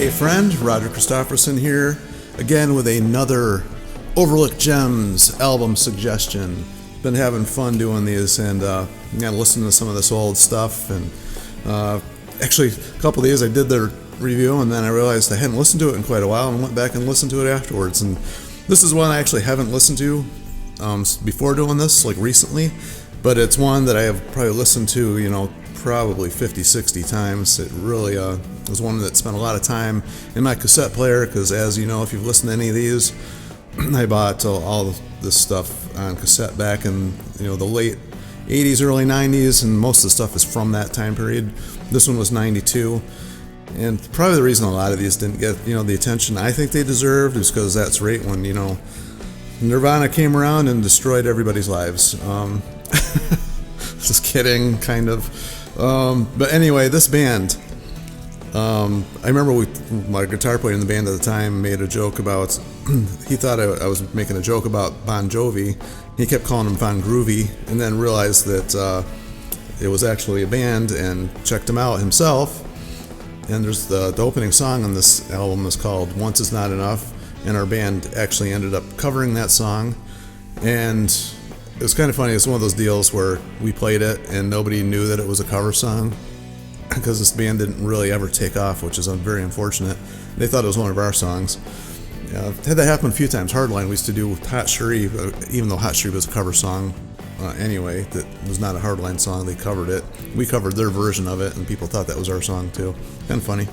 Hey friend, Roger Christofferson here, again with another Overlooked Gems album suggestion. Been having fun doing these and listening to some of this old stuff, and actually a couple of these I did their review and then I realized I hadn't listened to it in quite a while and went back and listened to it afterwards, and this is one I actually haven't listened to before doing this, like recently, but it's one that I have probably listened to, probably 50-60 times. It really was one that spent a lot of time in my cassette player, because as you know, if you've listened to any of these, I bought all this stuff on cassette back in the late 80s, early 90s, and most of the stuff is from that time period. This one was 92, and probably the reason a lot of these didn't get the attention I think they deserved is because that's right when Nirvana came around and destroyed everybody's lives. Just kidding, kind of. But anyway, this band, I remember my guitar player in the band at the time made a joke about, he thought I was making a joke about Bon Jovi. He kept calling him Bon Groovy, and then realized that it was actually a band, and checked him out himself. And there's the opening song on this album is called Once Is Not Enough, and our band actually ended up covering that song. And it was kind of funny. It's one of those deals where we played it and nobody knew that it was a cover song, because this band didn't really ever take off, which is very unfortunate. They thought it was one of our songs. Had that happen a few times. Hardline, we used to do Hot Sharif, even though Hot Sharif was a cover song anyway, that was not a Hardline song. They covered it. We covered their version of it, and people thought that was our song too. Kind of funny.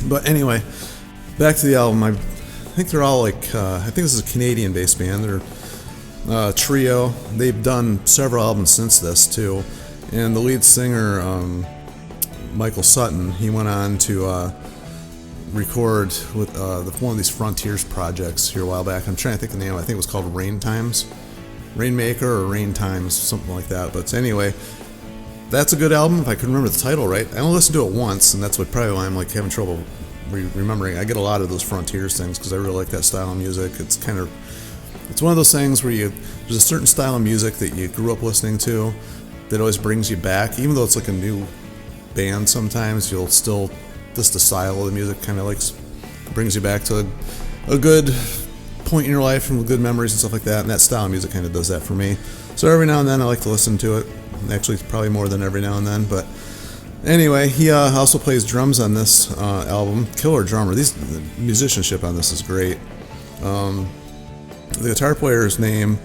But anyway, back to the album. I think they're all I think this is a Canadian-based band. They're trio. They've done several albums since this too, and the lead singer Michael Sutton, he went on to record with one of these Frontiers projects here a while back. I'm trying to think of the name. I think it was called Rainmaker or Rain Times, something like that. But anyway, that's a good album if I can remember the title right. I only listened to it once, and that's probably why I'm having trouble remembering. I get a lot of those Frontiers things because I really like that style of music. It's one of those things where there's a certain style of music that you grew up listening to that always brings you back, even though it's like a new band. Sometimes you'll still, just the style of the music kind of brings you back to a good point in your life and good memories and stuff like that, and that style of music kind of does that for me. So every now and then I like to listen to it. Actually, probably more than every now and then, but anyway, he also plays drums on this album. Killer drummer. The musicianship on this is great. The guitar player's name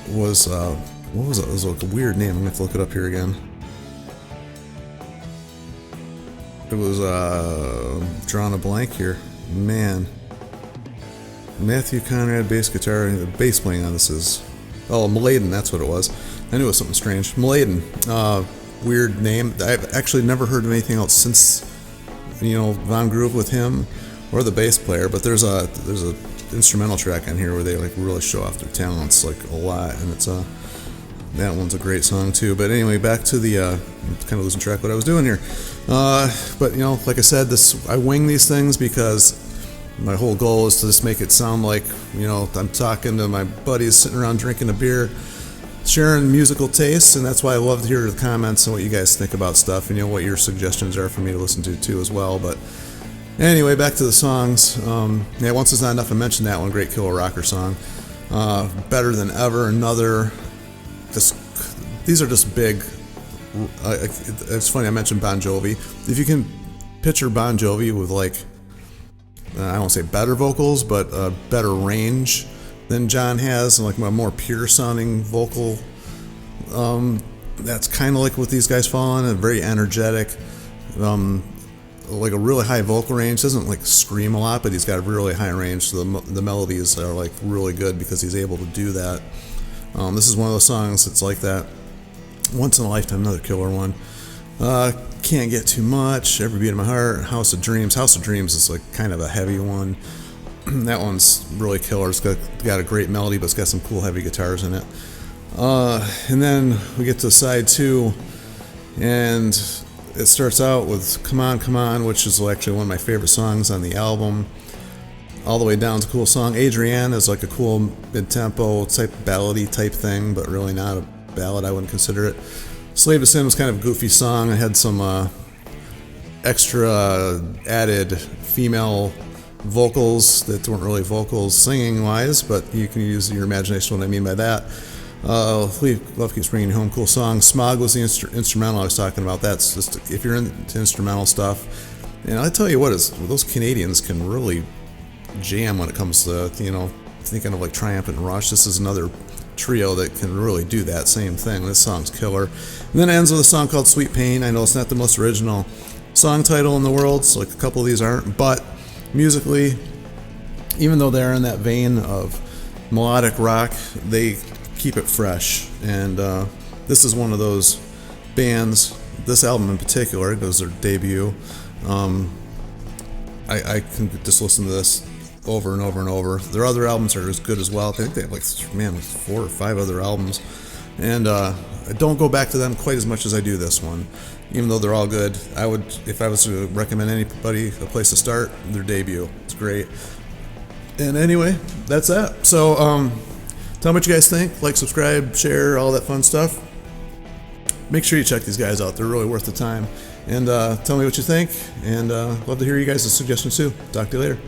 was, what was it? It was like a weird name. I'm going to have to look it up here again. It was, drawing a blank here. Man. Matthew Conrad, bass guitar. The bass playing on this is, Mladen, that's what it was. I knew it was something strange. Mladen. Weird name. I've actually never heard of anything else since, Von Groove with him or the bass player, but there's a instrumental track on here where they really show off their talents a lot, and it's that one's a great song too. But anyway, back to the I'm kind of losing track of what I was doing here, but like I said, I wing these things because my whole goal is to just make it sound like I'm talking to my buddies sitting around drinking a beer, sharing musical tastes, and that's why I love to hear the comments and what you guys think about stuff, and what your suggestions are for me to listen to too as well. But anyway, back to the songs. Once Is Not Enough, I mentioned that one, great killer rocker song. Better Than Ever, another. These are just big. It's funny I mentioned Bon Jovi. If you can picture Bon Jovi with I won't say better vocals, but better range than John has, and a more pure sounding vocal. That's kind of like what these guys fall on. Very energetic. A really high vocal range. Doesn't scream a lot, but he's got a really high range, so the melodies are really good because he's able to do that. This is one of those songs that's like that. Once in a Lifetime, another killer one. Can't Get Too Much, Every Beat of My Heart, House of Dreams. House of Dreams is kind of a heavy one. That one's really killer. It's got a great melody, but it's got some cool heavy guitars in it. And then we get to side 2, and it starts out with Come On, Come On, which is actually one of my favorite songs on the album. All the way down to a cool song. Adrienne is a cool mid-tempo type ballady type thing, but really not a ballad. I wouldn't consider it. Slave to Sin was kind of a goofy song. I had some extra added female vocals that weren't really vocals singing wise, but you can use your imagination what I mean by that. Love Keeps Bringing You Home, cool song. Smog was the instrumental I was talking about. That's just, if you're into instrumental stuff, and I tell you what, those Canadians can really jam when it comes to, thinking of like Triumphant and Rush. This is another trio that can really do that same thing. This song's killer. And then it ends with a song called Sweet Pain. I know it's not the most original song title in the world, so like a couple of these aren't, but musically, even though they're in that vein of melodic rock, they keep it fresh. And this is one of those bands, this album in particular, it was their debut. I can just listen to this over and over and over. Their other albums are as good as well. I think they have like 4 or 5 other albums. And I don't go back to them quite as much as I do this one. Even though they're all good, I would, if I was to recommend anybody a place to start, their debut. It's great. And anyway, that's that. So tell me what you guys think. Like, subscribe, share, all that fun stuff. Make sure you check these guys out. They're really worth the time. And tell me what you think. And love to hear you guys' suggestions too. Talk to you later.